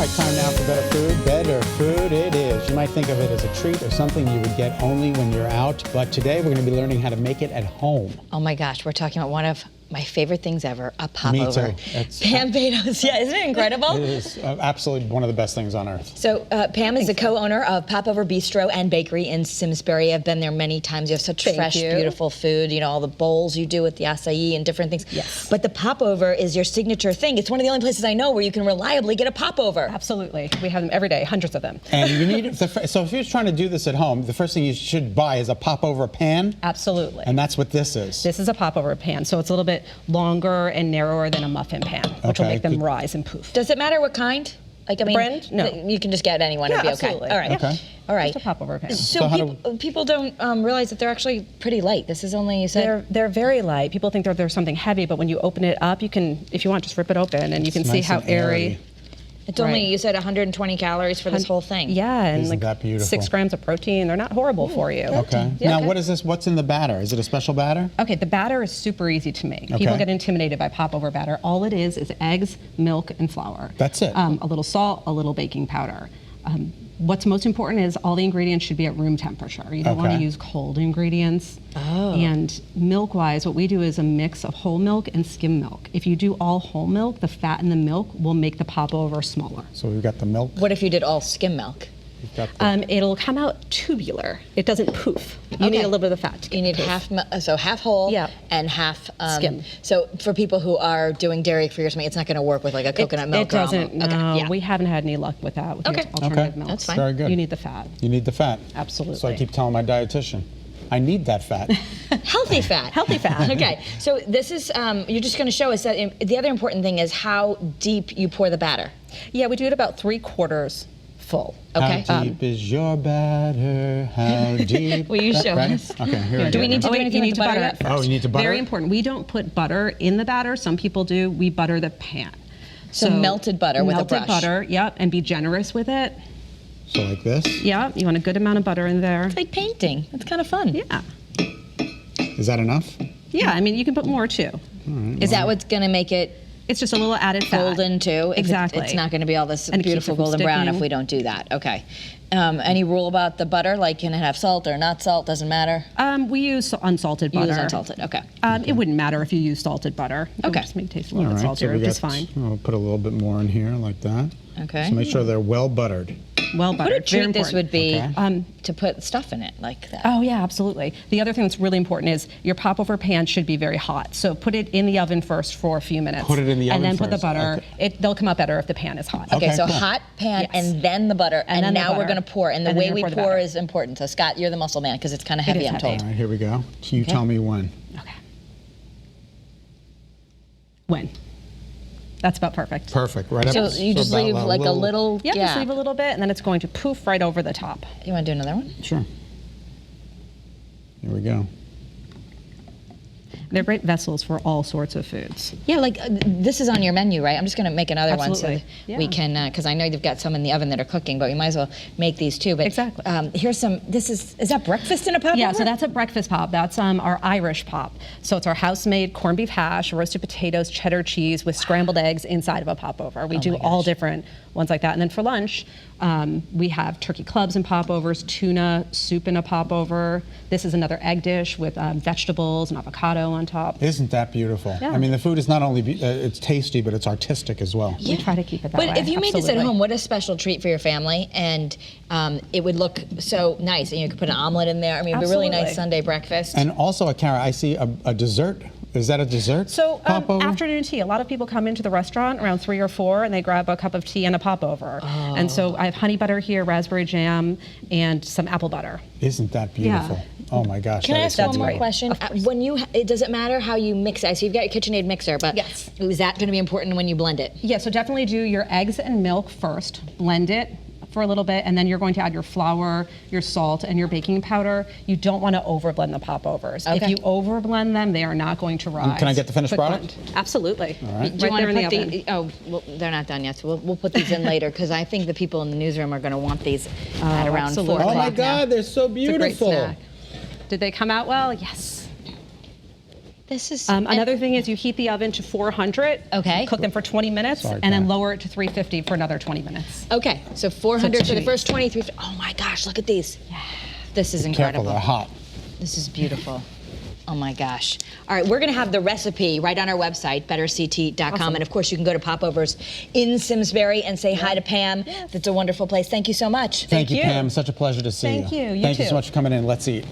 right, time now for better food. Better food it is. You might think of it as a treat or something you would get only when you're out, but today we're going to be learning how to make it at home. Oh my gosh, we're talking about one of my favorite things ever, a popover. Me too. Pam Betos, yeah, isn't it incredible? It is absolutely one of the best things on earth. So Pam is the co-owner of Popover Bistro and Bakery in Simsbury. I've been there many times. You have such fresh, beautiful food. You know, all the bowls you do with the acai and different things. Yes. But the popover is your signature thing. It's one of the only places I know where you can reliably get a popover. Absolutely. We have them every day, hundreds of them. And you need, so if you're trying to do this at home, the first thing you should buy is a popover pan. Absolutely. And that's what this is. This is a popover pan, so it's a little bit longer and narrower than a muffin pan, which will make them rise and poof. Does it matter what kind? Like, I mean, brand? No. You can just get anyone and be absolutely. okay. All right. Okay. All right. Just a popover pan. So people don't realize that they're actually pretty light. This is only, you said? They're very light. People think they're something heavy, but when you open it up, you can, if you want, just rip it open and you can see nice how and airy. It's only, you said 120 calories for this whole thing. Yeah, and Isn't like that beautiful? 6 grams of protein. They're not horrible for you. Okay. Yeah, Now, okay. what is this? What's in the batter? Is it a special batter? Okay, the batter is super easy to make. Okay. People get intimidated by popover batter. All it is eggs, milk, and flour. That's it. A little salt, a little baking powder. What's most important is all the ingredients should be at room temperature. You don't want to Okay. use cold ingredients. Oh. And milk-wise, what we do is a mix of whole milk and skim milk. If you do all whole milk, the fat in the milk will make the popover smaller. So we've got the milk. What if you did all skim milk? We've got the, It'll come out tubular. It doesn't poof. You need a little bit of fat. You need half whole Yeah. and half Skim. So for people who are doing dairy-free or something, it's not going to work with like a coconut milk. It doesn't. Or almond. No, Okay, yeah. we haven't had any luck with that. With Okay. alternative milk. That's fine. Very good. You need the fat. You need the fat. Absolutely. So I keep telling my dietitian, I need that fat. Healthy fat. Healthy fat. Okay, so this is, you're just going to show us that the other important thing is how deep you pour the batter. Yeah, we do it about 3/4 full. Okay. How deep is your batter? How deep? Will you show Ready? us? Okay, here we go. Do we need to do wait, anything you with need the to butter butter it yet? first. Oh, you need to butter Very it? important. We don't put butter in the batter. Some people do. We butter the pan. So melted butter with a brush. Melted butter, yep, and be generous with it. So like this? Yeah, you want a good amount of butter in there. It's like painting. It's kind of fun. Yeah. Is that enough? Yeah, I mean, you can put more too. Is that what's going to make it It's just a little added fat. golden too? Exactly. It's not going to be all this And it keeps beautiful it from golden brown if sticking. we don't do that. Okay. Any rule about the butter? Like, can it have salt or not salt? Doesn't matter. We use unsalted You butter. use unsalted. Okay. It wouldn't matter if you use salted butter. It would Okay. just make it taste a All little right, bit so saltier, we which is got, fine. I'll put a little bit more in here like that. Okay. So make sure they're well buttered. Well What buttered. a treat this would be Okay. to put stuff in it like that. Oh yeah, absolutely. The other thing that's really important is your popover pan should be very hot. So put it in the oven first for a few minutes. Put it in the oven and then put the first. butter. Okay. They'll come out better if the pan is hot. Okay, Okay, so cool. hot pan Yes. and then the butter, and then the now we're butter. going to pour. And the And then way you we pour the pour batter. is important. So Scott, you're the muscle man because it's kind of It heavy, is I'm heavy. told. All right, here we go. You tell me when. Okay. When? That's about perfect. Perfect. Right So up. you just about leave like a little Yeah, just gap. leave a little bit, and then it's going to poof right over the top. You want to do another one? Sure. Here we go. They're great vessels for all sorts of foods. Yeah, like this is on your menu, right? I'm just going to make another one Absolutely. so we can, because I know you've got some in the oven that are cooking, but we might as well make these too. But Exactly. Here's some. Is that breakfast in a popover? Yeah, so that's a breakfast pop. That's our Irish pop. So it's our house-made corned beef hash, roasted potatoes, cheddar cheese with scrambled eggs inside of a popover. We do all different ones like that. And then for lunch, we have turkey clubs and popovers, tuna soup in a popover. This is another egg dish with vegetables and avocado on top. Isn't that beautiful? Yeah. I mean, the food is not only it's tasty, but it's artistic as well. We try to keep it that But way. if you made this at absolutely. home, what a special treat for your family, and it would look so nice. And you could put an omelet in there. I mean, it'd be a really nice Absolutely. Sunday breakfast. And also, Kara, I see a dessert. Is that a dessert? So popover? afternoon tea. A lot of people come into the restaurant around 3 or 4 and they grab a cup of tea and a popover. And so I have honey butter here, raspberry jam, and some apple butter. Isn't that beautiful? Oh my gosh. Can I that ask is so one more great. question? When you, does it matter how you mix it? So you've got your KitchenAid mixer, but Yes. is that going to be important when you blend it? Yeah, so definitely do your eggs and milk first, blend it for a little bit, and then you're going to add your flour, your salt, and your baking powder. You don't want to overblend the popovers. Okay. If you overblend them, they are not going to rise. Can I get the finished Quick product? blend. Absolutely. All right. Do you want there to in put the oven. oh, well, they're not done yet, so we'll put these in later because I think the people in the newsroom are going to want these at around 4 absolutely. o'clock. Oh my now. God, they're so It's a great beautiful. snack. Did they come out well? Yes. This is Another thing is you heat the oven to 400. Okay. Cook them for 20 minutes, Sorry, and then Pat. lower it to 350 for another 20 minutes. Okay, so 400 So for the two first 20, oh my gosh, look at these. This is Careful, incredible. they're hot. This is beautiful. Oh my gosh. All right, we're gonna have the recipe right on our website, betterct.com. Awesome. And of course, you can go to Popovers in Simsbury and say hi to Pam. That's a wonderful place. Thank you so much. Thank you, you. Pam. Such a pleasure to see Thank you. You Thank you too. so much for coming in. Let's eat.